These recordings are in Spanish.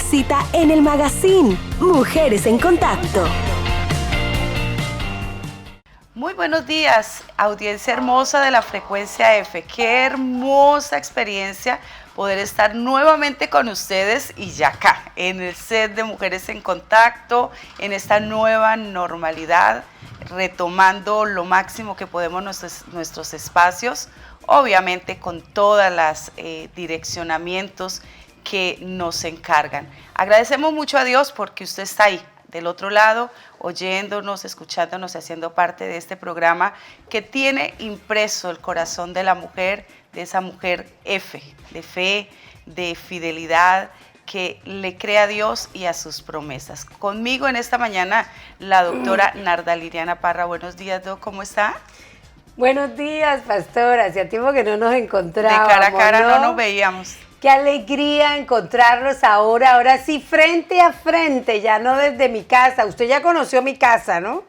Cita en el magazine Mujeres en Contacto. Muy buenos días, audiencia hermosa de la Frecuencia F. Qué hermosa experiencia poder estar nuevamente con ustedes y ya acá, en el set de Mujeres en Contacto, en esta nueva normalidad, retomando lo máximo que podemos nuestros espacios, obviamente con todas las direccionamientos que nos encargan. Agradecemos mucho a Dios porque usted está ahí, del otro lado, oyéndonos, escuchándonos y haciendo parte de este programa que tiene impreso el corazón de la mujer, de esa mujer F, de fe, de fidelidad, que le cree a Dios y a sus promesas. Conmigo en esta mañana la doctora Narda Liliana Parra. Buenos días, Doc, ¿cómo está? Buenos días, pastora. Hacía tiempo que no nos encontrábamos. De cara a cara no nos veíamos. Qué alegría encontrarlos ahora sí, frente a frente, ya no desde mi casa. Usted ya conoció mi casa, ¿no?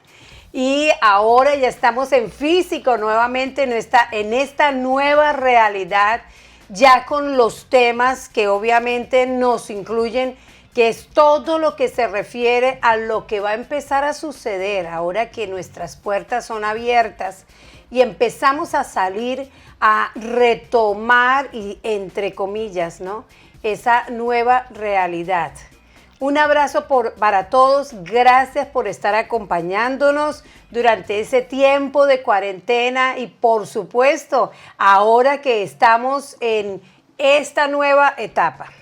Y ahora ya estamos en físico nuevamente en esta nueva realidad, ya con los temas que obviamente nos incluyen, que es todo lo que se refiere a lo que va a empezar a suceder ahora que nuestras puertas son abiertas y empezamos a salir a retomar, y entre comillas, ¿no?, esa nueva realidad. Un abrazo para todos, gracias por estar acompañándonos durante ese tiempo de cuarentena y por supuesto, ahora que estamos en esta nueva etapa.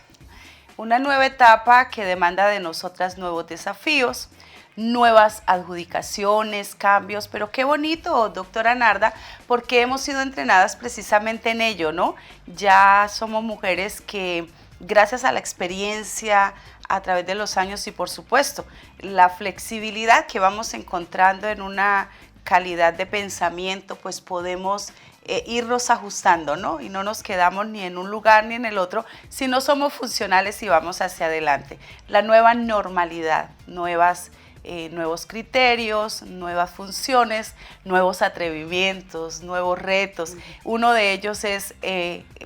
Una nueva etapa que demanda de nosotras nuevos desafíos, nuevas adjudicaciones, cambios, pero qué bonito, doctora Narda, porque hemos sido entrenadas precisamente en ello, ¿no? Ya somos mujeres que, gracias a la experiencia, a través de los años y por supuesto, la flexibilidad que vamos encontrando en una calidad de pensamiento, pues podemos irnos ajustando, ¿no? Y no nos quedamos ni en un lugar ni en el otro, sino somos funcionales y vamos hacia adelante. La nueva normalidad, nuevos criterios, nuevas funciones, nuevos atrevimientos, nuevos retos. Uno de ellos es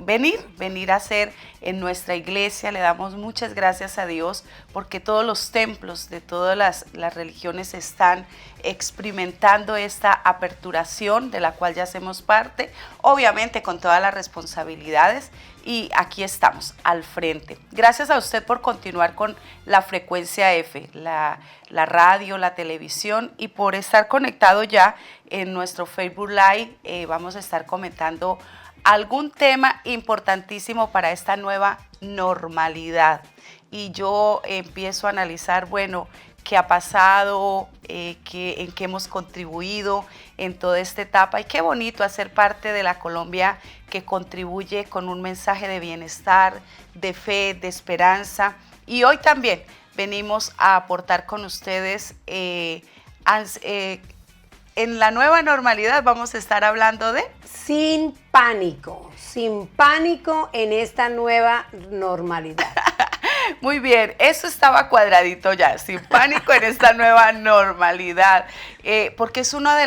venir a ser en nuestra iglesia. Le damos muchas gracias a Dios porque todos los templos de todas las religiones están experimentando esta aperturación de la cual ya hacemos parte, obviamente con todas las responsabilidades, y aquí estamos al frente. Gracias a usted por continuar con la Frecuencia F, la radio, la televisión, y por estar conectado ya en nuestro Facebook Live. Vamos a estar comentando algún tema importantísimo para esta nueva normalidad. Y yo empiezo a analizar, bueno, qué ha pasado, en qué hemos contribuido en toda esta etapa, y qué bonito hacer parte de la Colombia que contribuye con un mensaje de bienestar, de fe, de esperanza. Y hoy también venimos a aportar con ustedes en la nueva normalidad. Vamos a estar hablando de sin pánico en esta nueva normalidad. Muy bien, eso estaba cuadradito ya, sin pánico en esta nueva normalidad, porque es uno de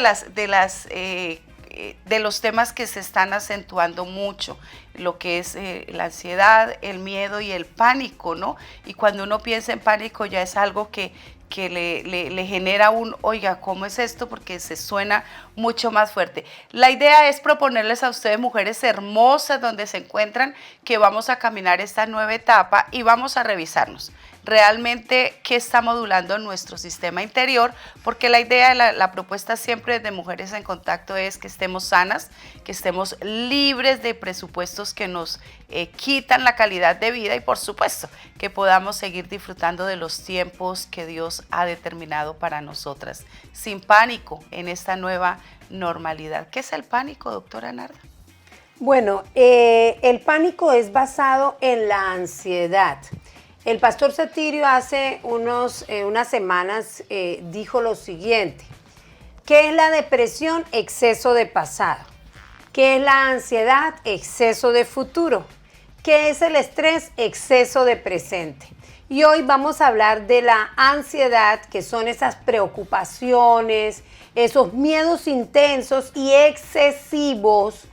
los temas que se están acentuando mucho, lo que es la ansiedad, el miedo y el pánico, ¿no? Y cuando uno piensa en pánico ya es algo que le genera oiga, ¿cómo es esto? Porque se suena mucho más fuerte. La idea es proponerles a ustedes, mujeres hermosas donde se encuentran, que vamos a caminar esta nueva etapa y vamos a revisarnos realmente qué está modulando nuestro sistema interior, porque la idea, la propuesta siempre de Mujeres en Contacto es que estemos sanas, que estemos libres de presupuestos que nos quitan la calidad de vida, y por supuesto que podamos seguir disfrutando de los tiempos que Dios ha determinado para nosotras, sin pánico en esta nueva normalidad. ¿Qué es el pánico, doctora Narda? Bueno, el pánico es basado en la ansiedad. El pastor Satirio hace unas semanas dijo lo siguiente: ¿qué es la depresión? Exceso de pasado. ¿Qué es la ansiedad? Exceso de futuro. ¿Qué es el estrés? Exceso de presente. Y hoy vamos a hablar de la ansiedad, que son esas preocupaciones, esos miedos intensos y excesivos,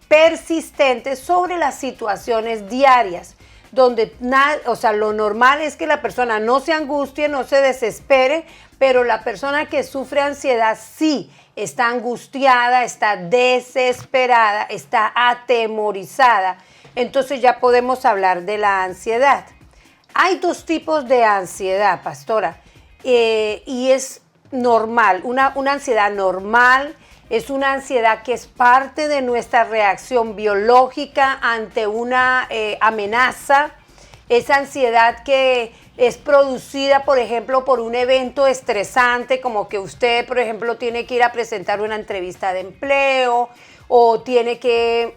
persistentes sobre las situaciones diarias. donde o sea, lo normal es que la persona no se angustie, no se desespere, pero la persona que sufre ansiedad sí está angustiada, está desesperada, está atemorizada. Entonces ya podemos hablar de la ansiedad. Hay dos tipos de ansiedad, pastora, y es normal, una ansiedad normal. Es una ansiedad que es parte de nuestra reacción biológica ante una amenaza. Esa ansiedad que es producida, por ejemplo, por un evento estresante, como que usted, por ejemplo, tiene que ir a presentar una entrevista de empleo o tiene que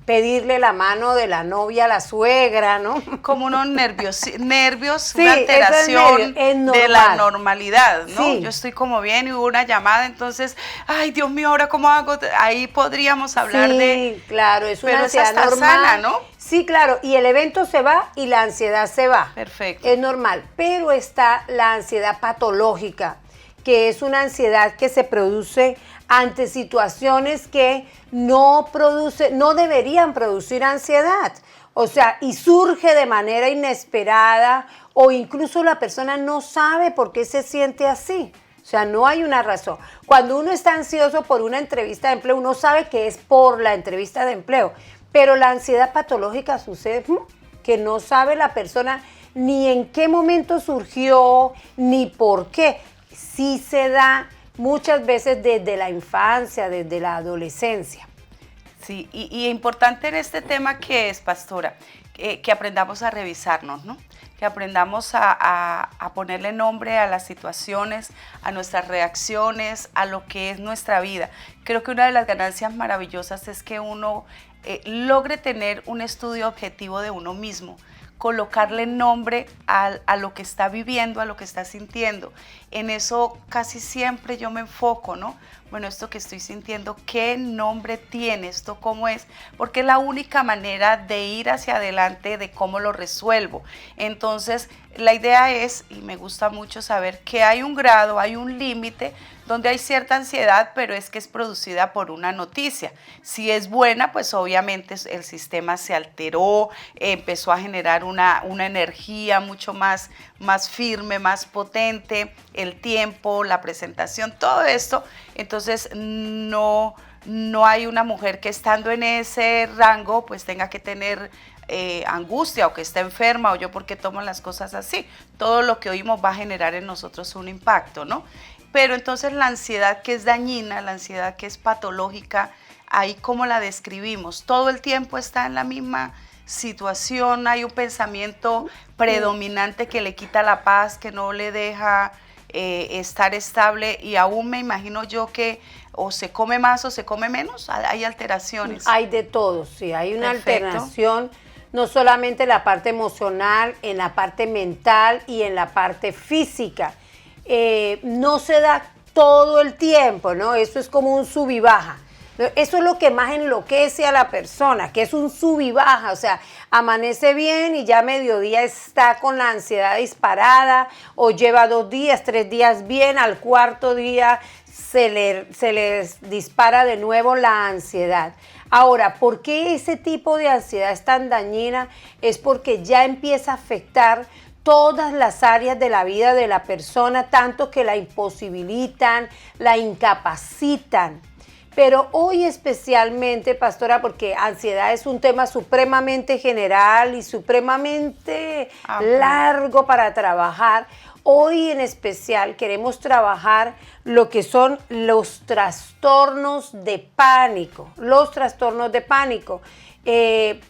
pedirle la mano de la novia a la suegra, ¿no? Como unos nervios, Sí, una alteración es normal. de la normalidad, ¿no? Sí. Yo estoy como bien y hubo una llamada, entonces, ay, Dios mío, ¿ahora cómo hago? Ahí podríamos hablar Sí, claro, es una pero esa ansiedad está normal. sana, ¿no? Sí, claro, y el evento se va y la ansiedad se va. Perfecto. Es normal, pero está la ansiedad patológica, que es una ansiedad que se produce ante situaciones que no deberían producir ansiedad. O sea, y surge de manera inesperada o incluso la persona no sabe por qué se siente así. O sea, no hay una razón. Cuando uno está ansioso por una entrevista de empleo, uno sabe que es por la entrevista de empleo. Pero la ansiedad patológica sucede que no sabe la persona ni en qué momento surgió, ni por qué. Sí se da muchas veces desde la infancia, desde la adolescencia. Sí, y importante en este tema que es, pastora, que aprendamos a revisarnos, ¿no? Que aprendamos a ponerle nombre a las situaciones, a nuestras reacciones, a lo que es nuestra vida. Creo que una de las ganancias maravillosas es que uno logre tener un estudio objetivo de uno mismo, colocarle nombre a lo que está viviendo, a lo que está sintiendo. En eso casi siempre yo me enfoco, ¿no? Bueno, esto que estoy sintiendo, ¿qué nombre tiene? ¿Esto cómo es? Porque es la única manera de ir hacia adelante, de cómo lo resuelvo. Entonces, la idea es, y me gusta mucho saber que hay un grado, hay un límite donde hay cierta ansiedad, pero es que es producida por una noticia. Si es buena, pues obviamente el sistema se alteró, empezó a generar una energía mucho más firme, más potente, el tiempo, la presentación, todo esto. Entonces no hay una mujer que estando en ese rango pues tenga que tener angustia o que esté enferma o yo porque tomo las cosas así. Todo lo que oímos va a generar en nosotros un impacto, ¿no? Pero entonces la ansiedad que es dañina, la ansiedad que es patológica, ahí cómo la describimos. Todo el tiempo está en la misma situación, hay un pensamiento predominante que le quita la paz, que no le deja estar estable y aún me imagino yo que o se come más o se come menos, hay alteraciones. Hay de todo, sí, hay una Perfecto. alteración, no solamente en la parte emocional, en la parte mental y en la parte física. No se da todo el tiempo, ¿no? Eso es como un sub y baja. Eso es lo que más enloquece a la persona, que es un sub y baja, o sea, amanece bien y ya a mediodía está con la ansiedad disparada, o lleva 2 días, 3 días bien, al cuarto día se les dispara de nuevo la ansiedad. Ahora, ¿por qué ese tipo de ansiedad es tan dañina? Es porque ya empieza a afectar todas las áreas de la vida de la persona, tanto que la imposibilitan, la incapacitan. Pero hoy especialmente, pastora, porque ansiedad es un tema supremamente general y supremamente largo para trabajar, hoy en especial queremos trabajar lo que son los trastornos de pánico,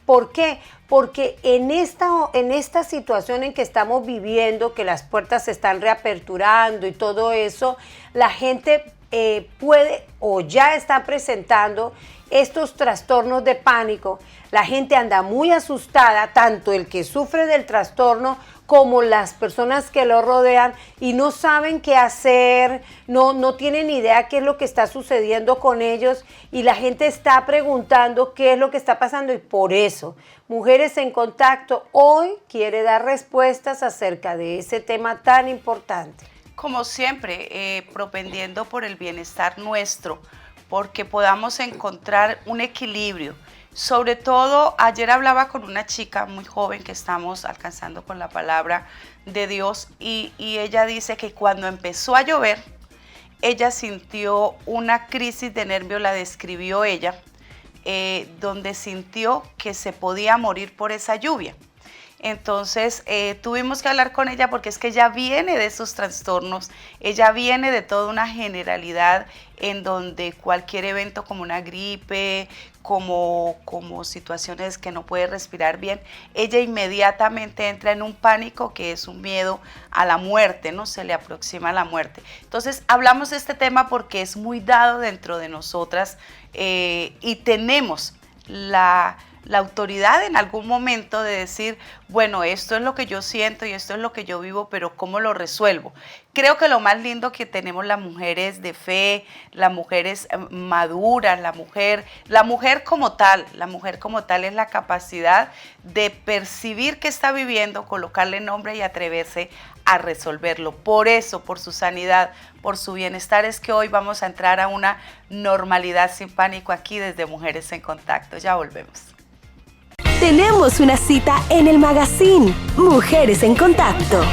¿Por qué? Porque en esta situación en que estamos viviendo, que las puertas se están reaperturando y todo eso, la gente puede o ya está presentando estos trastornos de pánico. La gente anda muy asustada, tanto el que sufre del trastorno como las personas que lo rodean y no saben qué hacer, no tienen idea qué es lo que está sucediendo con ellos y la gente está preguntando qué es lo que está pasando y por eso Mujeres en Contacto hoy quiere dar respuestas acerca de ese tema tan importante. Como siempre, propendiendo por el bienestar nuestro, porque podamos encontrar un equilibrio. Sobre todo, ayer hablaba con una chica muy joven que estamos alcanzando con la palabra de Dios y ella dice que cuando empezó a llover, ella sintió una crisis de nervio, la describió ella, donde sintió que se podía morir por esa lluvia. Entonces tuvimos que hablar con ella porque es que ella viene de esos trastornos, ella viene de toda una generalidad en donde cualquier evento como una gripe, como situaciones que no puede respirar bien, ella inmediatamente entra en un pánico que es un miedo a la muerte, ¿no? Se le aproxima la muerte. Entonces hablamos de este tema porque es muy dado dentro de nosotras y tenemos la autoridad en algún momento de decir, bueno, esto es lo que yo siento y esto es lo que yo vivo, pero ¿cómo lo resuelvo? Creo que lo más lindo que tenemos las mujeres de fe, las mujeres maduras, la mujer como tal es la capacidad de percibir qué está viviendo, colocarle nombre y atreverse a resolverlo. Por eso, por su sanidad, por su bienestar, es que hoy vamos a entrar a una normalidad sin pánico aquí desde Mujeres en Contacto. Ya volvemos. Tenemos una cita en el magazine Mujeres en Contacto.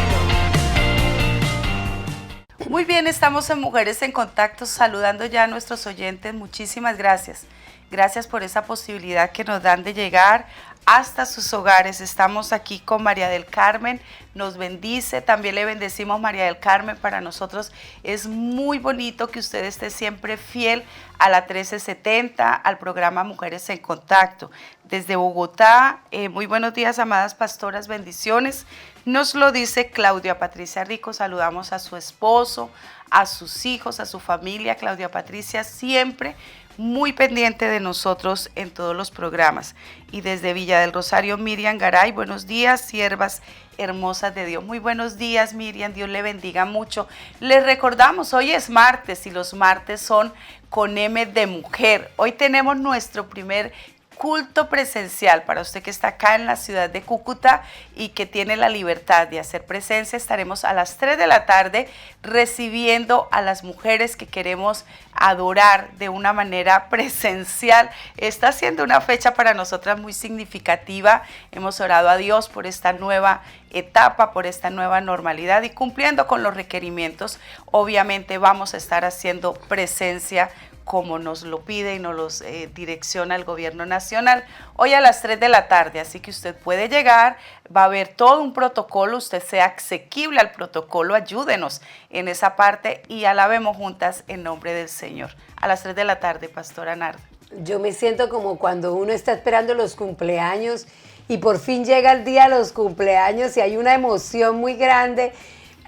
Muy bien, estamos en Mujeres en Contacto saludando ya a nuestros oyentes. Muchísimas gracias. Gracias por esa posibilidad que nos dan de llegar hasta sus hogares. Estamos aquí con María del Carmen, nos bendice, también le bendecimos María del Carmen. Para nosotros es muy bonito que usted esté siempre fiel a la 1370, al programa Mujeres en Contacto. Desde Bogotá, muy buenos días, amadas pastoras, bendiciones. Nos lo dice Claudia Patricia Rico, saludamos a su esposo, a sus hijos, a su familia. Claudia Patricia siempre muy pendiente de nosotros en todos los programas. Y desde Villa del Rosario, Miriam Garay, buenos días, siervas hermosas de Dios. Muy buenos días, Miriam, Dios le bendiga mucho. Les recordamos, hoy es martes y los martes son con M de mujer. Hoy tenemos nuestro primer culto presencial para usted que está acá en la ciudad de Cúcuta y que tiene la libertad de hacer presencia. Estaremos a las 3 de la tarde recibiendo a las mujeres que queremos adorar de una manera presencial. Está siendo una fecha para nosotras muy significativa. Hemos orado a Dios por esta nueva etapa, por esta nueva normalidad y cumpliendo con los requerimientos. Obviamente vamos a estar haciendo presencia como nos lo pide y nos los direcciona el gobierno nacional, hoy a las 3 de la tarde, así que usted puede llegar, va a haber todo un protocolo, usted sea asequible al protocolo, ayúdenos en esa parte y alabemos juntas en nombre del Señor. A las 3 de la tarde, Pastora Narda. Yo me siento como cuando uno está esperando los cumpleaños y por fin llega el día de los cumpleaños y hay una emoción muy grande.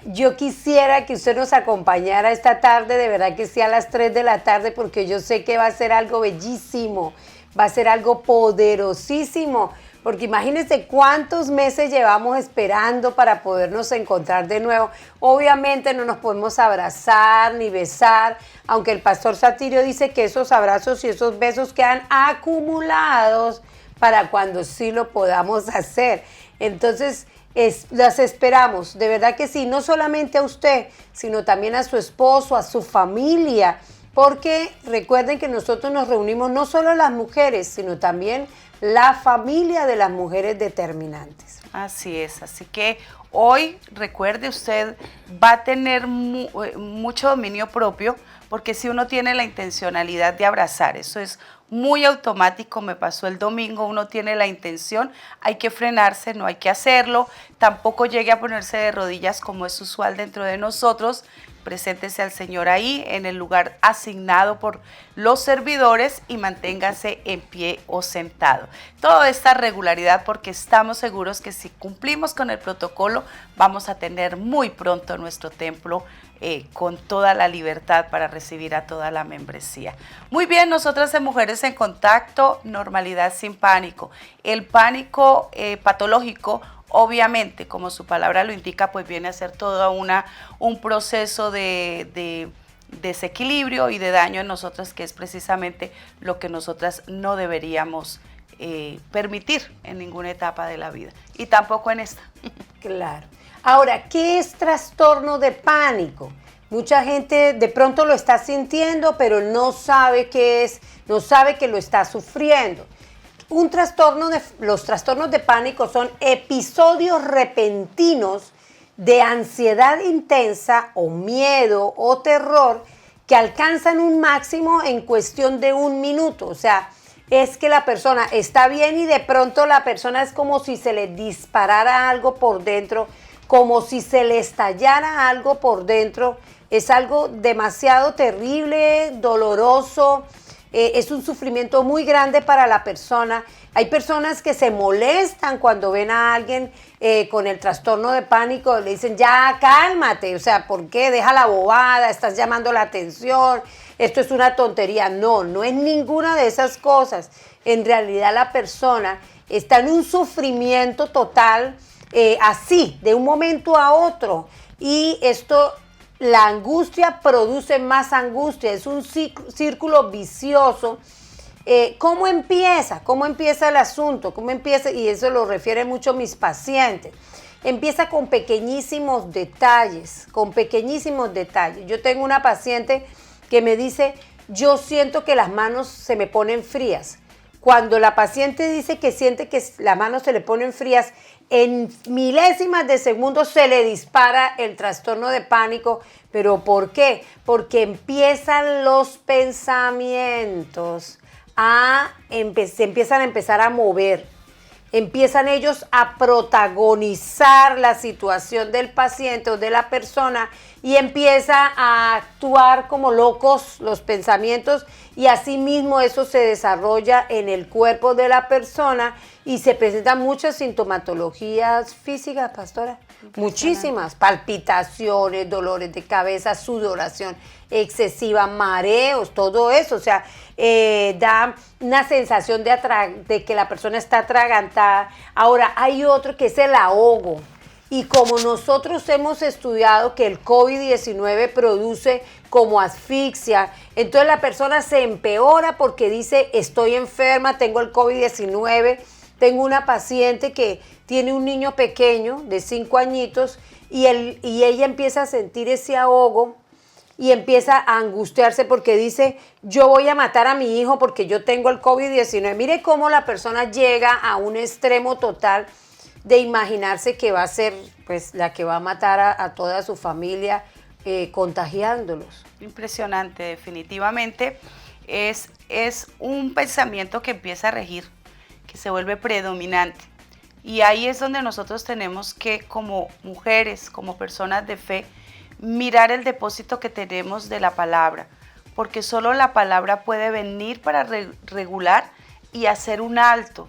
Yo quisiera que usted nos acompañara esta tarde, de verdad que sí, a las 3 de la tarde, porque yo sé que va a ser algo bellísimo, va a ser algo poderosísimo, porque imagínense cuántos meses llevamos esperando para podernos encontrar de nuevo. Obviamente no nos podemos abrazar ni besar, aunque el pastor Satirio dice que esos abrazos y esos besos quedan acumulados para cuando sí lo podamos hacer. Entonces, las esperamos, de verdad que sí, no solamente a usted, sino también a su esposo, a su familia, porque recuerden que nosotros nos reunimos no solo las mujeres, sino también la familia de las mujeres determinantes. Así es, así que hoy, recuerde, usted va a tener mucho dominio propio, porque si uno tiene la intencionalidad de abrazar, eso es muy automático, me pasó el domingo, uno tiene la intención, hay que frenarse, no hay que hacerlo, tampoco llegue a ponerse de rodillas como es usual dentro de nosotros. Preséntese al Señor ahí en el lugar asignado por los servidores y manténgase en pie o sentado. Toda esta regularidad porque estamos seguros que si cumplimos con el protocolo vamos a tener muy pronto nuestro templo con toda la libertad para recibir a toda la membresía. Muy bien, nosotras en Mujeres en Contacto, normalidad sin pánico. El pánico patológico, obviamente, como su palabra lo indica, pues viene a ser todo un proceso de desequilibrio y de daño en nosotras, que es precisamente lo que nosotras no deberíamos permitir en ninguna etapa de la vida y tampoco en esta. Claro. Ahora, ¿qué es trastorno de pánico? Mucha gente de pronto lo está sintiendo, pero no sabe qué es, no sabe que lo está sufriendo. Los trastornos de pánico son episodios repentinos de ansiedad intensa o miedo o terror que alcanzan un máximo en cuestión de 1 minuto. O sea, es que la persona está bien y de pronto la persona es como si se le disparara algo por dentro, como si se le estallara algo por dentro. Es algo demasiado terrible, doloroso, es un sufrimiento muy grande para la persona. Hay personas que se molestan cuando ven a alguien con el trastorno de pánico, le dicen, ya cálmate, o sea, ¿por qué? Deja la bobada, estás llamando la atención, esto es una tontería. No, no es ninguna de esas cosas. En realidad la persona está en un sufrimiento total, así, de un momento a otro, y esto... La angustia produce más angustia, es un círculo vicioso. ¿Cómo empieza? ¿Cómo empieza el asunto? ¿Cómo empieza? Y eso lo refieren mucho mis pacientes. Empieza con pequeñísimos detalles, con pequeñísimos detalles. Yo tengo una paciente que me dice, yo siento que las manos se me ponen frías. Cuando la paciente dice que siente que las manos se le ponen frías, en milésimas de segundos se le dispara el trastorno de pánico. ¿Pero por qué? Porque empiezan los pensamientos se empiezan a empezar a mover. Empiezan ellos a protagonizar la situación del paciente o de la persona y empieza a actuar como locos los pensamientos, y asimismo eso se desarrolla en el cuerpo de la persona y se presentan muchas sintomatologías físicas, pastora. Muchísimas, palpitaciones, dolores de cabeza, sudoración excesiva, mareos, todo eso. O sea, da una sensación de que la persona está atragantada. Ahora, hay otro que es el ahogo. Y como nosotros hemos estudiado que el COVID-19 produce como asfixia, entonces la persona se empeora porque dice, estoy enferma, tengo el COVID-19. Tengo una paciente que tiene un niño pequeño de 5 añitos y ella empieza a sentir ese ahogo y empieza a angustiarse porque dice, yo voy a matar a mi hijo porque yo tengo el COVID-19. Mire cómo la persona llega a un extremo total de imaginarse que va a ser pues la que va a matar a toda su familia contagiándolos. Impresionante, definitivamente. Es un pensamiento que empieza a regir, que se vuelve predominante. Y ahí es donde nosotros tenemos que, como mujeres, como personas de fe, mirar el depósito que tenemos de la palabra, porque solo la palabra puede venir para regular y hacer un alto.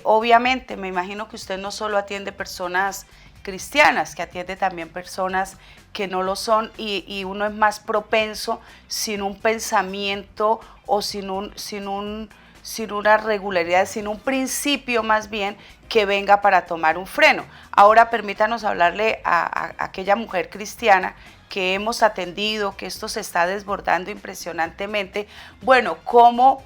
Obviamente, me imagino que usted no solo atiende personas cristianas, que atiende también personas que no lo son, y uno es más propenso sin un pensamiento o sin una regularidad, sin un principio más bien que venga para tomar un freno. Ahora permítanos hablarle a aquella mujer cristiana que hemos atendido, que esto se está desbordando impresionantemente. Bueno, ¿cómo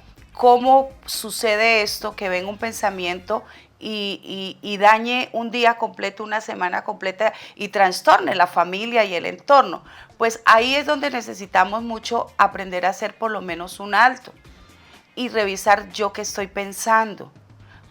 sucede esto? Que venga un pensamiento y dañe un día completo, una semana completa, y trastorne la familia y el entorno. Pues ahí es donde necesitamos mucho aprender a hacer por lo menos un alto y revisar yo qué estoy pensando,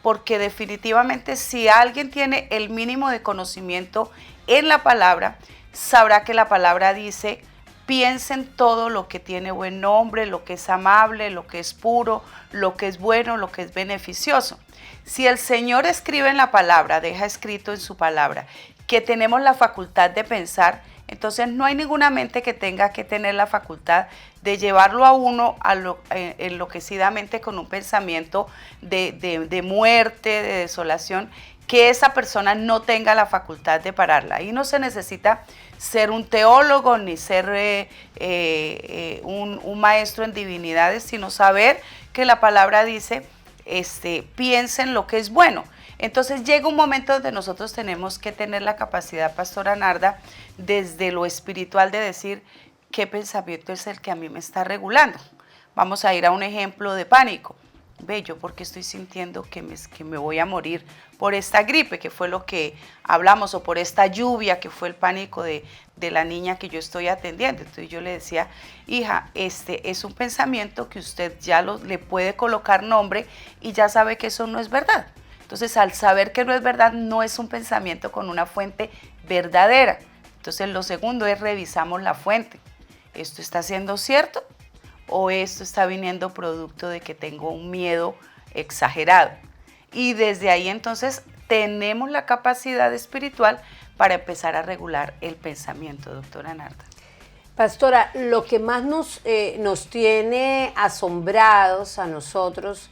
porque definitivamente si alguien tiene el mínimo de conocimiento en la palabra, sabrá que la palabra dice, piensen todo lo que tiene buen nombre, lo que es amable, lo que es puro, lo que es bueno, lo que es beneficioso. Si el Señor escribe en la palabra, deja escrito en su palabra, que tenemos la facultad de pensar, entonces no hay ninguna mente que tenga que tener la facultad de llevarlo a uno enloquecidamente con un pensamiento de muerte, de desolación, que esa persona no tenga la facultad de pararla. Y no se necesita ser un teólogo ni ser un maestro en divinidades, sino saber que la palabra dice, piensen lo que es bueno. Entonces llega un momento donde nosotros tenemos que tener la capacidad, pastora Narda, desde lo espiritual, de decir qué pensamiento es el que a mí me está regulando. Vamos a ir a un ejemplo de pánico. ve, yo porque estoy sintiendo que me voy a morir por esta gripe, que fue lo que hablamos, o por esta lluvia, que fue el pánico de la niña que yo estoy atendiendo. Entonces yo le decía, hija, este es un pensamiento que usted ya le puede colocar nombre y ya sabe que eso no es verdad. Entonces, al saber que no es verdad, no es un pensamiento con una fuente verdadera. Entonces, lo segundo es revisamos la fuente. ¿Esto está siendo cierto o esto está viniendo producto de que tengo un miedo exagerado? Y desde ahí entonces tenemos la capacidad espiritual para empezar a regular el pensamiento, doctora Narda. Pastora, lo que más nos tiene asombrados a nosotros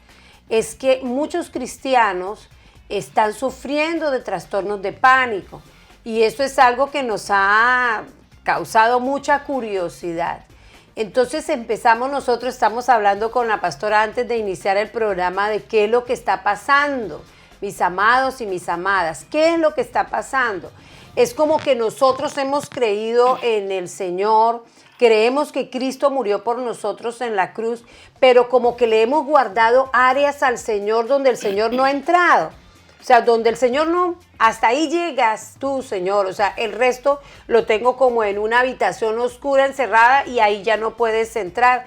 es que muchos cristianos están sufriendo de trastornos de pánico y eso es algo que nos ha causado mucha curiosidad. Entonces nosotros estamos hablando con la pastora antes de iniciar el programa de qué es lo que está pasando, mis amados y mis amadas, qué es lo que está pasando. Es como que nosotros hemos creído en el Señor, creemos que Cristo murió por nosotros en la cruz, pero como que le hemos guardado áreas al Señor donde el Señor no ha entrado. O sea, donde el Señor no, hasta ahí llegas tú, Señor. O sea, el resto lo tengo como en una habitación oscura, encerrada, y ahí ya no puedes entrar.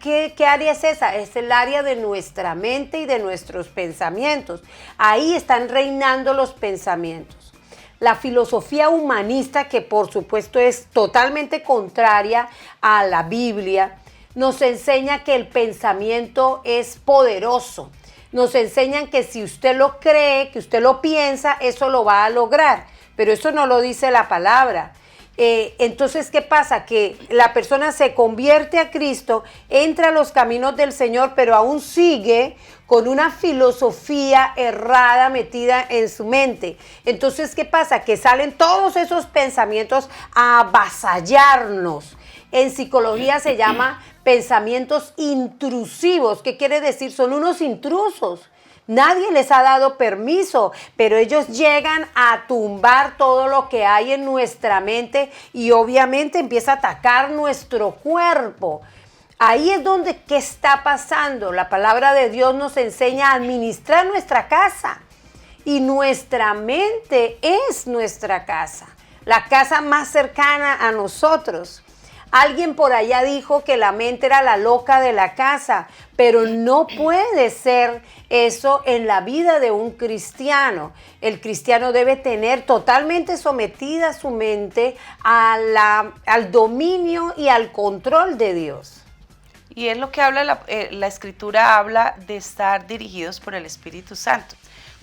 ¿Qué área es esa? Es el área de nuestra mente y de nuestros pensamientos. Ahí están reinando los pensamientos. La filosofía humanista, que por supuesto es totalmente contraria a la Biblia, nos enseña que el pensamiento es poderoso. Nos enseñan que si usted lo cree, que usted lo piensa, eso lo va a lograr. Pero eso no lo dice la palabra. Entonces, ¿qué pasa? Que la persona se convierte a Cristo, entra a los caminos del Señor, pero aún sigue con una filosofía errada metida en su mente. Entonces, ¿qué pasa? Que salen todos esos pensamientos a avasallarnos. En psicología se llama pensamientos intrusivos. ¿Qué quiere decir? Son unos intrusos. Nadie les ha dado permiso, pero ellos llegan a tumbar todo lo que hay en nuestra mente y obviamente empieza a atacar nuestro cuerpo. Ahí es donde, ¿qué está pasando? La palabra de Dios nos enseña a administrar nuestra casa y nuestra mente es nuestra casa, la casa más cercana a nosotros. Alguien por allá dijo que la mente era la loca de la casa, pero no puede ser eso en la vida de un cristiano. El cristiano debe tener totalmente sometida su mente al dominio y al control de Dios. Y es lo que habla la Escritura, habla de estar dirigidos por el Espíritu Santo.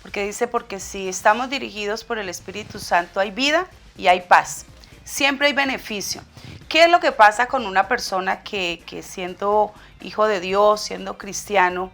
Porque dice, porque si estamos dirigidos por el Espíritu Santo hay vida y hay paz. Siempre hay beneficio. ¿Qué es lo que pasa con una persona que siendo hijo de Dios, siendo cristiano,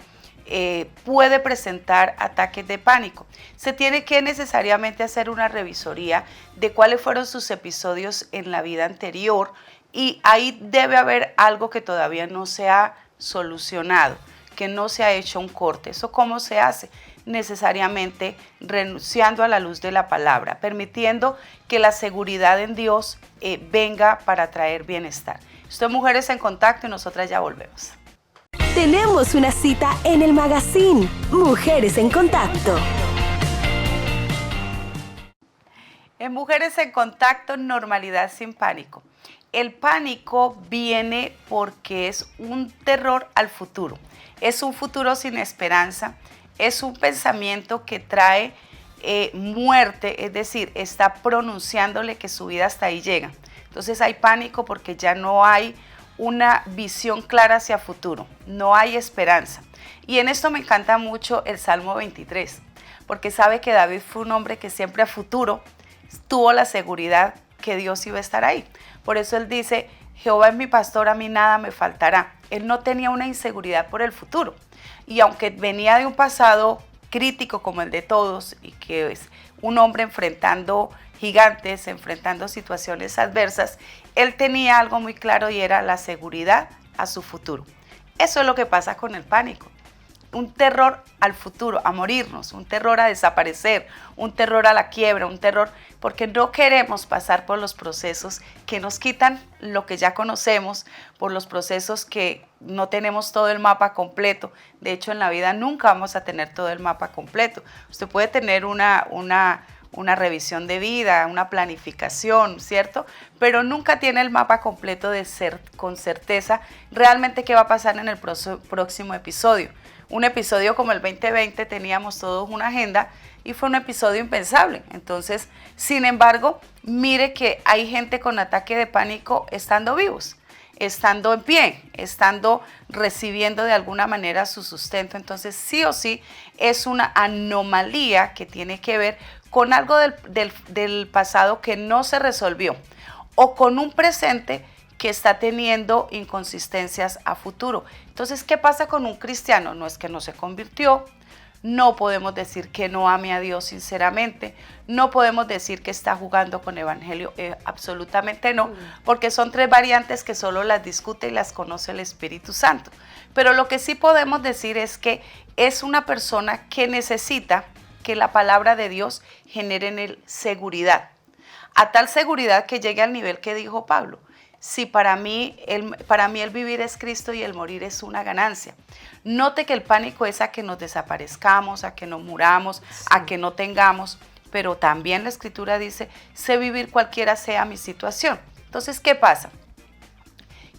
puede presentar ataques de pánico? Se tiene que necesariamente hacer una revisoría de cuáles fueron sus episodios en la vida anterior y ahí debe haber algo que todavía no se ha solucionado, que no se ha hecho un corte. ¿Eso cómo se hace? Necesariamente renunciando a la luz de la palabra, permitiendo que la seguridad en Dios venga para traer bienestar. Esto es Mujeres en Contacto y nosotras ya volvemos. Tenemos una cita en el magazine Mujeres en Contacto. En Mujeres en Contacto, normalidad sin pánico. El pánico viene porque es un terror al futuro. Es un futuro sin esperanza. Es un pensamiento que trae muerte, es decir, está pronunciándole que su vida hasta ahí llega. Entonces hay pánico porque ya no hay una visión clara hacia futuro, no hay esperanza. Y en esto me encanta mucho el Salmo 23, porque sabe que David fue un hombre que siempre a futuro tuvo la seguridad que Dios iba a estar ahí. Por eso él dice, Jehová es mi pastor, a mí nada me faltará. Él no tenía una inseguridad por el futuro. Y aunque venía de un pasado crítico como el de todos, y que es un hombre enfrentando gigantes, enfrentando situaciones adversas, él tenía algo muy claro y era la seguridad a su futuro. Eso es lo que pasa con el pánico. un terror al futuro, a morirnos, un terror a desaparecer, un terror a la quiebra, un terror porque no queremos pasar por los procesos que nos quitan lo que ya conocemos, por los procesos que no tenemos todo el mapa completo. De hecho, en la vida nunca vamos a tener todo el mapa completo. Usted puede tener una revisión de vida, una planificación, ¿cierto? Pero nunca tiene el mapa completo de ser con certeza realmente qué va a pasar en el próximo episodio. Un episodio como el 2020 teníamos todos una agenda y fue un episodio impensable. Entonces, sin embargo, mire que hay gente con ataque de pánico estando vivos, estando en pie, estando recibiendo de alguna manera su sustento. Entonces, sí o sí, es una anomalía que tiene que ver con algo del pasado que no se resolvió o con un presente que está teniendo inconsistencias a futuro. Entonces, ¿qué pasa con un cristiano? No es que no se convirtió, no podemos decir que no ame a Dios sinceramente, no podemos decir que está jugando con evangelio, absolutamente no, porque son tres variantes que solo las discute y las conoce el Espíritu Santo. Pero lo que sí podemos decir es que es una persona que necesita que la palabra de Dios genere en él seguridad, a tal seguridad que llegue al nivel que dijo Pablo. Si para mí el vivir es Cristo y el morir es una ganancia. Note que el pánico es a que nos desaparezcamos, a que nos muramos, sí, a que no tengamos, pero también la Escritura dice, sé vivir cualquiera sea mi situación. Entonces, ¿qué pasa?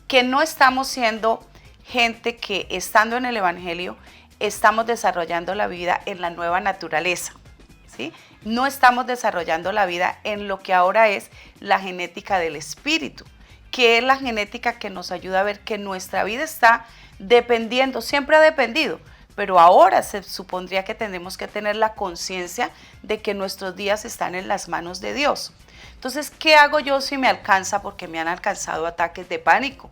Que no estamos siendo gente que estando en el Evangelio estamos desarrollando la vida en la nueva naturaleza, ¿sí? No estamos desarrollando la vida en lo que ahora es la genética del Espíritu, que es la genética que nos ayuda a ver que nuestra vida está dependiendo, siempre ha dependido, pero ahora se supondría que tenemos que tener la conciencia de que nuestros días están en las manos de Dios. Entonces, ¿qué hago yo si me alcanza? Porque me han alcanzado ataques de pánico.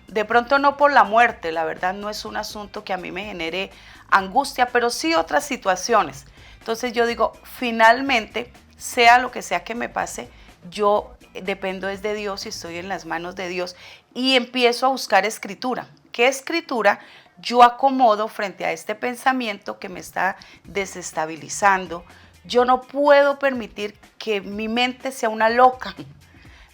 De pronto no por la muerte, la verdad no es un asunto que a mí me genere angustia, pero sí otras situaciones. Entonces yo digo, finalmente, sea lo que sea que me pase, yo dependo es de Dios y estoy en las manos de Dios y empiezo a buscar escritura. ¿Qué escritura yo acomodo frente a este pensamiento que me está desestabilizando? Yo no puedo permitir que mi mente sea una loca.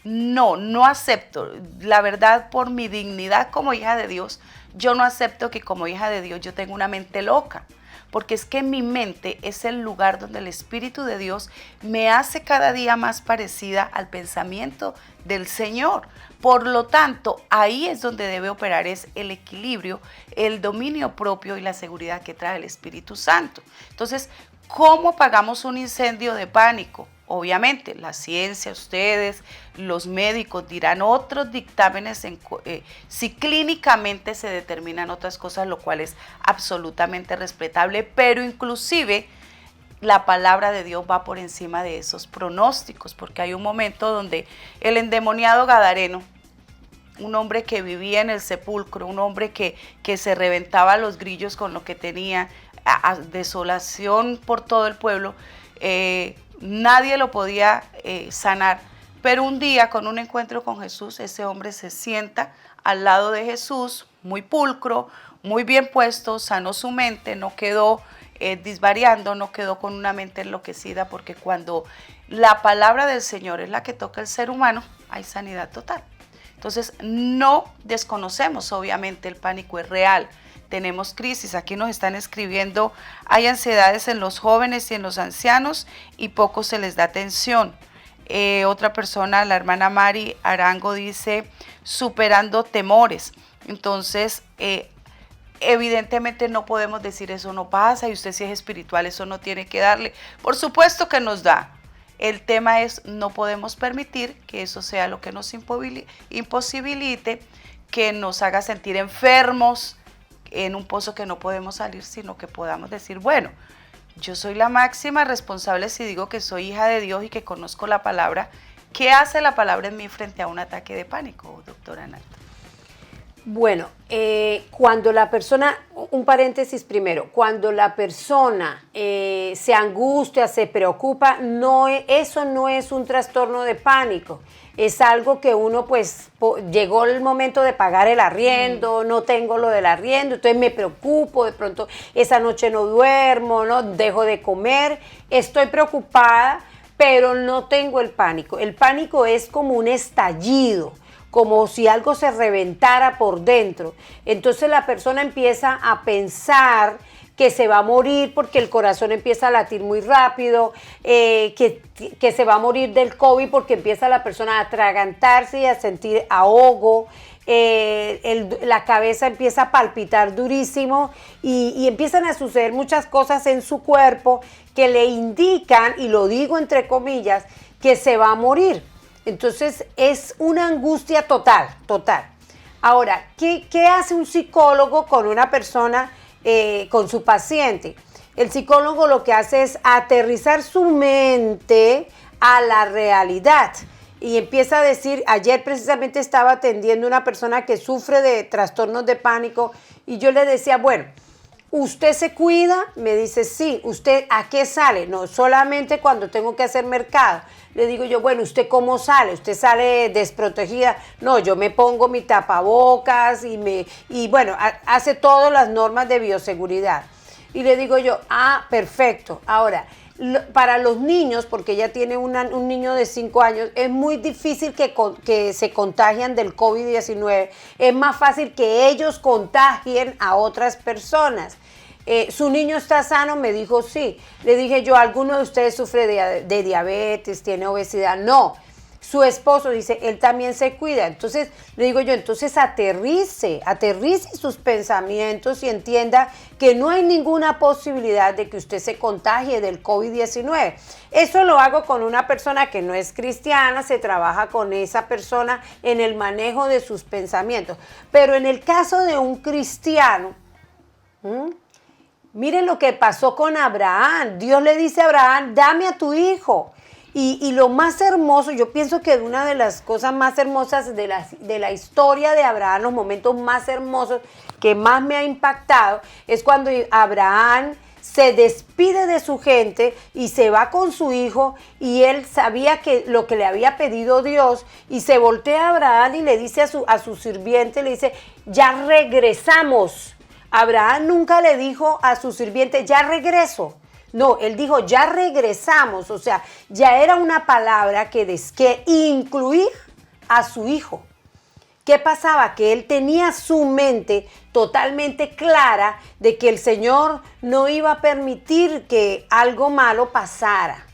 No acepto. La verdad, por mi dignidad como hija de Dios, yo no acepto que como hija de Dios yo tenga una mente loca. Porque es que mi mente es el lugar donde el Espíritu de Dios me hace cada día más parecida al pensamiento del Señor. Por lo tanto, ahí es donde debe operar es el equilibrio, el dominio propio y la seguridad que trae el Espíritu Santo. Entonces, ¿cómo apagamos un incendio de pánico? Obviamente, la ciencia, ustedes, los médicos dirán otros dictámenes si clínicamente se determinan otras cosas, lo cual es absolutamente respetable, pero inclusive la palabra de Dios va por encima de esos pronósticos, porque hay un momento donde el endemoniado gadareno, un hombre que vivía en el sepulcro, un hombre que se reventaba los grillos con lo que tenía, desolación por todo el pueblo, nadie lo podía sanar, pero un día con un encuentro con Jesús, ese hombre se sienta al lado de Jesús, muy pulcro, muy bien puesto, sanó su mente, no quedó disvariando, no quedó con una mente enloquecida, porque cuando la palabra del Señor es la que toca el ser humano, hay sanidad total. Entonces, no desconocemos, obviamente, el pánico es real. Tenemos crisis, aquí nos están escribiendo, hay ansiedades en los jóvenes y en los ancianos y poco se les da atención. Otra persona, la hermana Mari Arango, dice, superando temores. Entonces, evidentemente no podemos decir eso no pasa y usted si es espiritual eso no tiene que darle. Por supuesto que nos da. El tema es, no podemos permitir que eso sea lo que nos imposibilite, que nos haga sentir enfermos, en un pozo que no podemos salir, sino que podamos decir, bueno, yo soy la máxima responsable si digo que soy hija de Dios y que conozco la palabra. ¿Qué hace la palabra en mí frente a un ataque de pánico, doctora Narda? Bueno, cuando la persona, un paréntesis primero. Cuando la persona se angustia, se preocupa, eso no es un trastorno de pánico. Es algo que uno, pues, llegó el momento de pagar el arriendo, no tengo lo del arriendo, entonces me preocupo, de pronto esa noche no duermo, no dejo de comer, estoy preocupada, pero no tengo el pánico. El pánico es como un estallido, como si algo se reventara por dentro. Entonces la persona empieza a pensar que se va a morir porque el corazón empieza a latir muy rápido, que se va a morir del COVID porque empieza la persona a atragantarse y a sentir ahogo, la cabeza empieza a palpitar durísimo y empiezan a suceder muchas cosas en su cuerpo que le indican, y lo digo entre comillas, que se va a morir. Entonces es una angustia total. Ahora, ¿qué hace un psicólogo con una persona, con su paciente? El psicólogo lo que hace es aterrizar su mente a la realidad y empieza a decir, ayer precisamente estaba atendiendo a una persona que sufre de trastornos de pánico y yo le decía, bueno, ¿usted se cuida? Me dice, sí. ¿Usted a qué sale? No, solamente cuando tengo que hacer mercado. Le digo yo, bueno, ¿usted cómo sale? ¿Usted sale desprotegida? No, yo me pongo mi tapabocas y bueno, hace todas las normas de bioseguridad. Y le digo yo, perfecto. Ahora, para los niños, porque ella tiene un niño de 5 años, es muy difícil que se contagian del COVID-19. Es más fácil que ellos contagien a otras personas. ¿Su niño está sano? Me dijo sí. Le dije yo, ¿alguno de ustedes sufre de diabetes, tiene obesidad? No. Su esposo dice, él también se cuida. Entonces, le digo yo, entonces aterrice sus pensamientos y entienda que no hay ninguna posibilidad de que usted se contagie del COVID-19. Eso lo hago con una persona que no es cristiana, se trabaja con esa persona en el manejo de sus pensamientos. Pero en el caso de un cristiano, miren lo que pasó con Abraham. Dios le dice a Abraham, dame a tu hijo. Y lo más hermoso, yo pienso que una de las cosas más hermosas de la historia de Abraham, los momentos más hermosos que más me ha impactado, es cuando Abraham se despide de su gente y se va con su hijo y él sabía que lo que le había pedido Dios y se voltea a Abraham y le dice a su sirviente, le dice, ya regresamos. Abraham nunca le dijo a su sirviente, ya regreso. No, él dijo, ya regresamos, o sea, ya era una palabra que incluir a su hijo. ¿Qué pasaba? Que él tenía su mente totalmente clara de que el Señor no iba a permitir que algo malo pasara.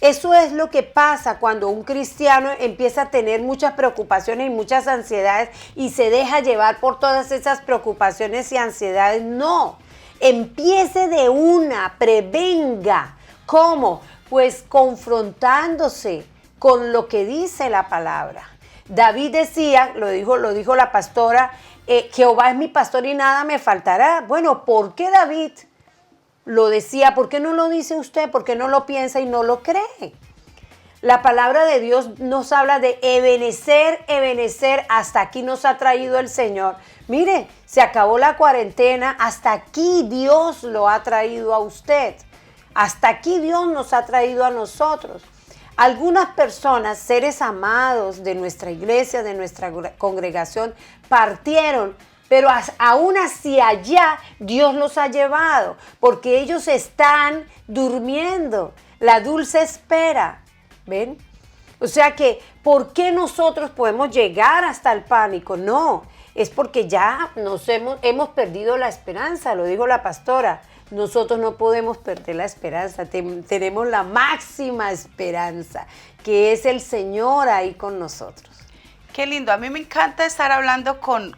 Eso es lo que pasa cuando un cristiano empieza a tener muchas preocupaciones y muchas ansiedades y se deja llevar por todas esas preocupaciones y ansiedades. No. Empiece de una, prevenga. ¿Cómo? Pues confrontándose con lo que dice la palabra. David decía, lo dijo la pastora, Jehová es mi pastor y nada me faltará. Bueno, ¿por qué David lo decía? ¿Por qué no lo dice usted? ¿Por qué no lo piensa y no lo cree? La palabra de Dios nos habla de Ebenezer, hasta aquí nos ha traído el Señor. Mire, se acabó la cuarentena, hasta aquí Dios lo ha traído a usted. Hasta aquí Dios nos ha traído a nosotros. Algunas personas, seres amados de nuestra iglesia, de nuestra congregación, partieron, pero aún hacia allá Dios los ha llevado, porque ellos están durmiendo, la dulce espera. ¿Ven? O sea que, ¿por qué nosotros podemos llegar hasta el pánico? No, es porque ya hemos perdido la esperanza, lo dijo la pastora. Nosotros no podemos perder la esperanza, tenemos la máxima esperanza, que es el Señor ahí con nosotros. Qué lindo, a mí me encanta estar hablando con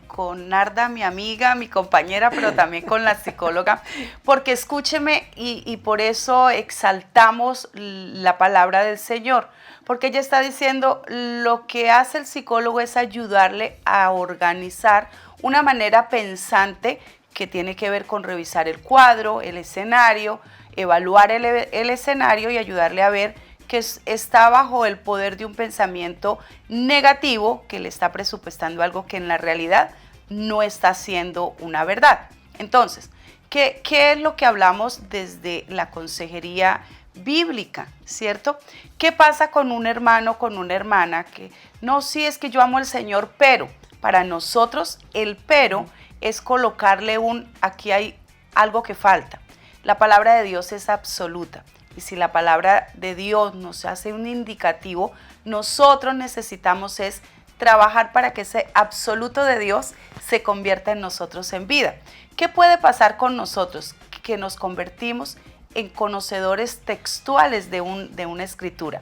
Narda, mi amiga, mi compañera, pero también con la psicóloga, porque escúcheme y por eso exaltamos la palabra del Señor, porque ella está diciendo lo que hace el psicólogo es ayudarle a organizar una manera pensante que tiene que ver con revisar el cuadro, el escenario, evaluar el escenario y ayudarle a ver que está bajo el poder de un pensamiento negativo que le está presupuestando algo que en la realidad no está siendo una verdad. Entonces, ¿qué es lo que hablamos desde la consejería bíblica, cierto? ¿Qué pasa con un hermano, con una hermana que no, sí es que yo amo al Señor, pero para nosotros el pero es colocarle aquí hay algo que falta. La palabra de Dios es absoluta y si la palabra de Dios nos hace un indicativo, nosotros necesitamos es trabajar para que ese absoluto de Dios se convierta en nosotros en vida. ¿Qué puede pasar con nosotros? Que nos convertimos en conocedores textuales de una escritura,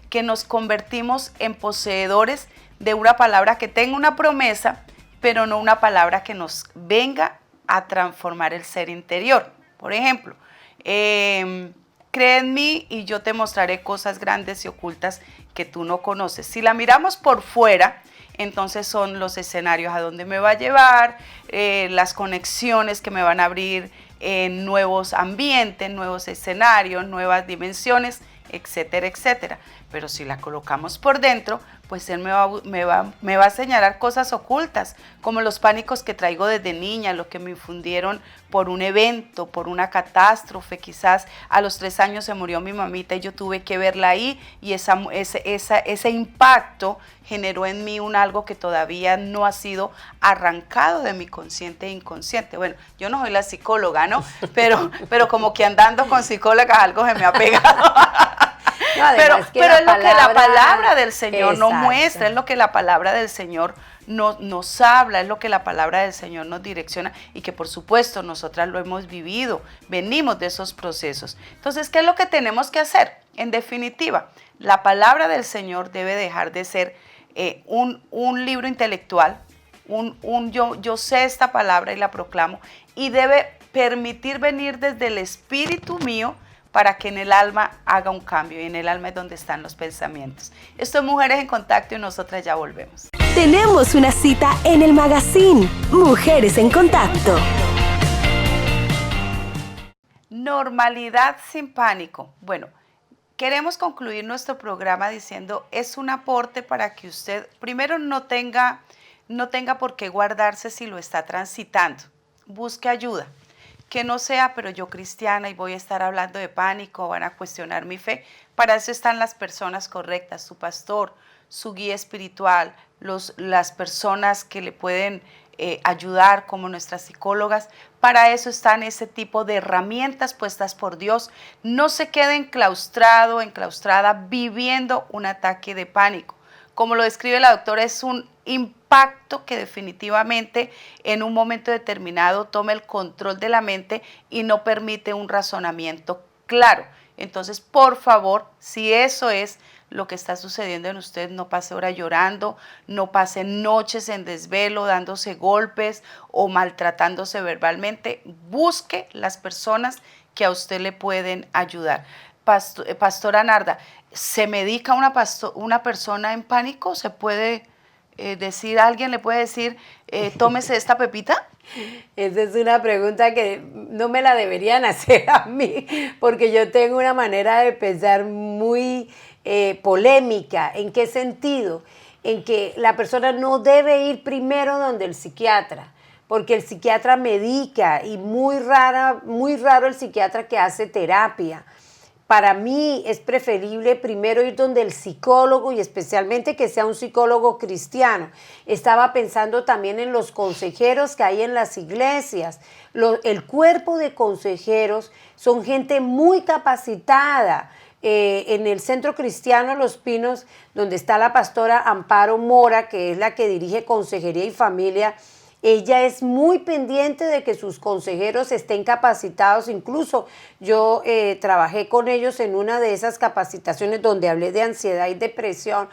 que nos convertimos en poseedores de una palabra que tenga una promesa, pero no una palabra que nos venga a transformar el ser interior. Por ejemplo, cree en mí y yo te mostraré cosas grandes y ocultas que tú no conoces. Si la miramos por fuera, entonces son los escenarios a donde me va a llevar, las conexiones que me van a abrir en nuevos ambientes, nuevos escenarios, nuevas dimensiones, etcétera, etcétera. Pero si la colocamos por dentro, pues Él me va a señalar cosas ocultas, como los pánicos que traigo desde niña, lo que me infundieron por un evento, por una catástrofe. Quizás a los 3 años se murió mi mamita y yo tuve que verla ahí y ese impacto generó en mí algo que todavía no ha sido arrancado de mi consciente e inconsciente. Bueno, yo no soy la psicóloga, ¿no? Pero como que andando con psicólogas algo se me ha pegado. No, pero es lo que la palabra del Señor nos muestra, es lo que la palabra del Señor nos habla, es lo que la palabra del Señor nos direcciona y que por supuesto nosotras lo hemos vivido, venimos de esos procesos. Entonces, ¿qué es lo que tenemos que hacer? En definitiva, la palabra del Señor debe dejar de ser un libro intelectual, yo sé esta palabra y la proclamo, y debe permitir venir desde el espíritu mío para que en el alma haga un cambio, y en el alma es donde están los pensamientos. Esto es Mujeres en Contacto y nosotras ya volvemos. Tenemos una cita en el magazine Mujeres en Contacto. Normalidad sin pánico. Bueno, queremos concluir nuestro programa diciendo, es un aporte para que usted primero no tenga por qué guardarse si lo está transitando. Busque ayuda. Que no sea, pero yo cristiana y voy a estar hablando de pánico, van a cuestionar mi fe. Para eso están las personas correctas, su pastor, su guía espiritual, las personas que le pueden ayudar como nuestras psicólogas. Para eso están ese tipo de herramientas puestas por Dios. No se quede enclaustrado, enclaustrada, viviendo un ataque de pánico. Como lo describe la doctora, es un impacto que definitivamente en un momento determinado toma el control de la mente y no permite un razonamiento claro. Entonces, por favor, si eso es lo que está sucediendo en usted, no pase horas llorando, no pase noches en desvelo, dándose golpes o maltratándose verbalmente. Busque las personas que a usted le pueden ayudar. Pastora Narda, ¿se medica una persona en pánico? ¿Se puede alguien le puede decir, tómese esta pepita? Esa es una pregunta que no me la deberían hacer a mí, porque yo tengo una manera de pensar muy polémica. ¿En qué sentido? En que la persona no debe ir primero donde el psiquiatra, porque el psiquiatra medica y muy raro el psiquiatra que hace terapia. Para mí es preferible primero ir donde el psicólogo y especialmente que sea un psicólogo cristiano. Estaba pensando también en los consejeros que hay en las iglesias. El cuerpo de consejeros son gente muy capacitada. En el Centro Cristiano Los Pinos, donde está la pastora Amparo Mora, que es la que dirige Consejería y Familia, ella es muy pendiente de que sus consejeros estén capacitados. Incluso yo trabajé con ellos en una de esas capacitaciones donde hablé de ansiedad y depresión.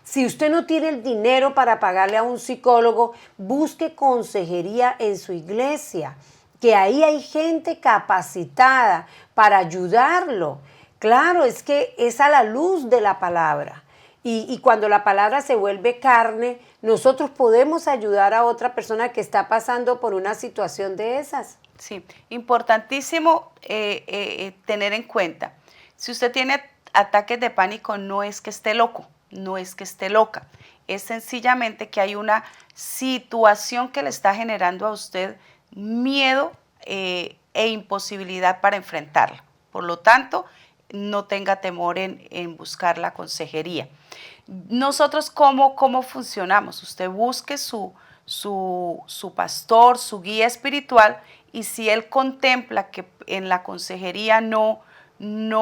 Si usted no tiene el dinero para pagarle a un psicólogo, busque consejería en su iglesia, que ahí hay gente capacitada para ayudarlo. Claro, es que es a la luz de la palabra. Y cuando la palabra se vuelve carne, nosotros podemos ayudar a otra persona que está pasando por una situación de esas. Sí, importantísimo tener en cuenta, si usted tiene ataques de pánico, no es que esté loco, no es que esté loca, es sencillamente que hay una situación que le está generando a usted miedo e imposibilidad para enfrentarla. Por lo tanto, no tenga temor en buscar la consejería. Nosotros, ¿cómo funcionamos? Usted busque su pastor, su guía espiritual, y si él contempla que en la consejería no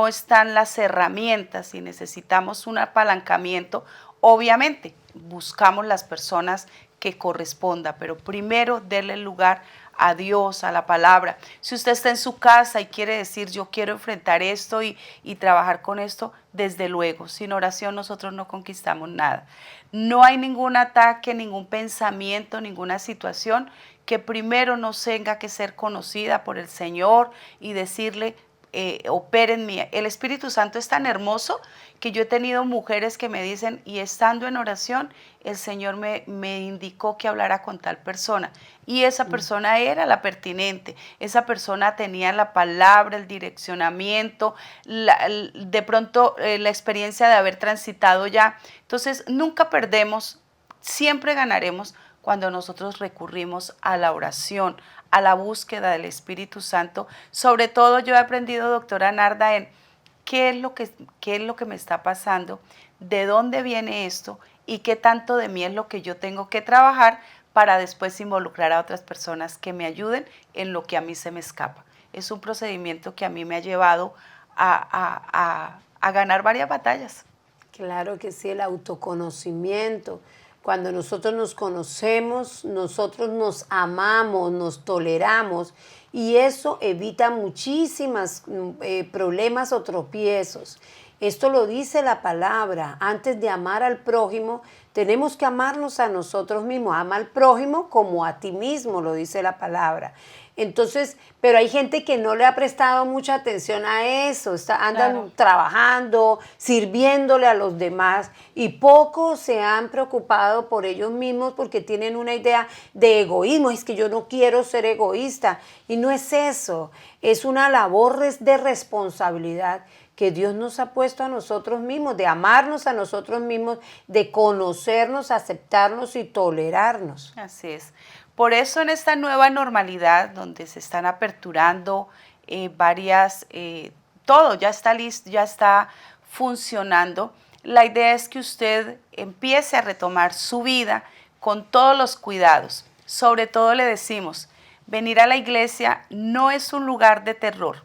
están las herramientas y necesitamos un apalancamiento, obviamente buscamos las personas que corresponda, pero primero déle lugar a Dios, a la palabra. Si usted está en su casa y quiere decir, yo quiero enfrentar esto y trabajar con esto, desde luego, sin oración nosotros no conquistamos nada. No hay ningún ataque, ningún pensamiento, ninguna situación que primero no tenga que ser conocida por el Señor y decirle, opera en mí. El Espíritu Santo es tan hermoso que yo he tenido mujeres que me dicen, y estando en oración, el Señor me indicó que hablara con tal persona. Y esa persona era la pertinente, esa persona tenía la palabra, el direccionamiento, de pronto la experiencia de haber transitado ya. Entonces, nunca perdemos, siempre ganaremos cuando nosotros recurrimos a la oración, a la búsqueda del Espíritu Santo. Sobre todo yo he aprendido, doctora Narda, en qué es lo que me está pasando, de dónde viene esto y qué tanto de mí es lo que yo tengo que trabajar para después involucrar a otras personas que me ayuden en lo que a mí se me escapa. Es un procedimiento que a mí me ha llevado a ganar varias batallas. Claro que sí, el autoconocimiento. Cuando nosotros nos conocemos, nosotros nos amamos, nos toleramos, y eso evita muchísimos problemas o tropiezos. Esto lo dice la palabra. Antes de amar al prójimo, tenemos que amarnos a nosotros mismos. Ama al prójimo como a ti mismo, lo dice la palabra. Entonces, pero hay gente que no le ha prestado mucha atención a eso, andan trabajando, sirviéndole a los demás, y pocos se han preocupado por ellos mismos porque tienen una idea de egoísmo. Es que yo no quiero ser egoísta, y no es eso, es una labor de responsabilidad que Dios nos ha puesto a nosotros mismos, de amarnos a nosotros mismos, de conocernos, aceptarnos y tolerarnos. Así es. Por eso en esta nueva normalidad donde se están aperturando todo ya está listo, ya está funcionando, la idea es que usted empiece a retomar su vida con todos los cuidados. Sobre todo le decimos, venir a la iglesia no es un lugar de terror,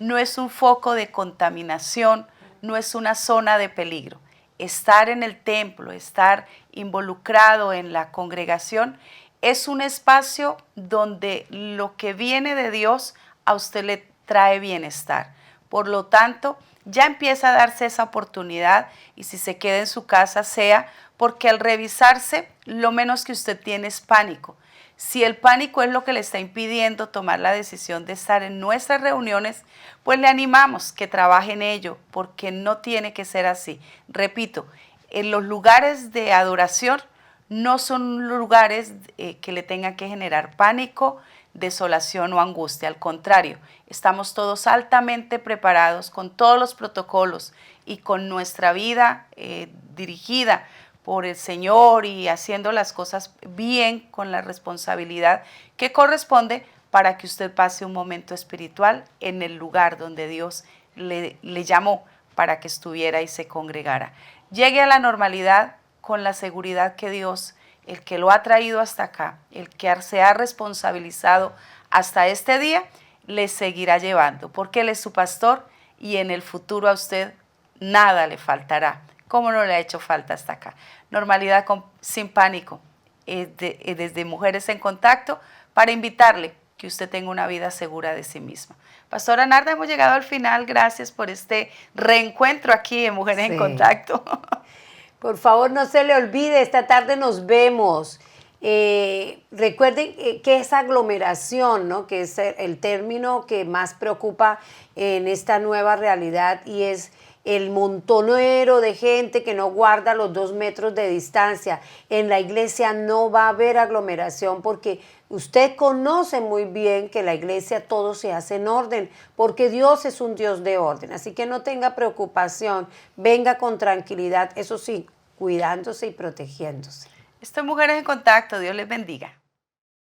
no es un foco de contaminación, no es una zona de peligro. Estar en el templo, estar involucrado en la congregación, es un espacio donde lo que viene de Dios a usted le trae bienestar. Por lo tanto, ya empieza a darse esa oportunidad, y si se queda en su casa sea porque al revisarse lo menos que usted tiene es pánico. Si el pánico es lo que le está impidiendo tomar la decisión de estar en nuestras reuniones, pues le animamos que trabaje en ello, porque no tiene que ser así. Repito, en los lugares de adoración no son lugares que le tengan que generar pánico, desolación o angustia. Al contrario, estamos todos altamente preparados con todos los protocolos y con nuestra vida dirigida por el Señor y haciendo las cosas bien con la responsabilidad que corresponde para que usted pase un momento espiritual en el lugar donde Dios le llamó para que estuviera y se congregara. Llegue a la normalidad con la seguridad que Dios, el que lo ha traído hasta acá, el que se ha responsabilizado hasta este día, le seguirá llevando, porque Él es su pastor y en el futuro a usted nada le faltará, como no le ha hecho falta hasta acá. Normalidad sin pánico, desde Mujeres en Contacto, para invitarle que usted tenga una vida segura de sí misma. Pastora Narda, hemos llegado al final. Gracias por este reencuentro aquí en Mujeres en Contacto. Por favor, no se le olvide, esta tarde nos vemos. Recuerden que es aglomeración, ¿no? Que es el término que más preocupa en esta nueva realidad, y es el montonero de gente que no guarda los 2 metros de distancia. En la iglesia no va a haber aglomeración, porque usted conoce muy bien que en la iglesia todo se hace en orden, porque Dios es un Dios de orden. Así que no tenga preocupación, venga con tranquilidad, eso sí, cuidándose y protegiéndose. Esto es Mujeres en Contacto. Dios les bendiga.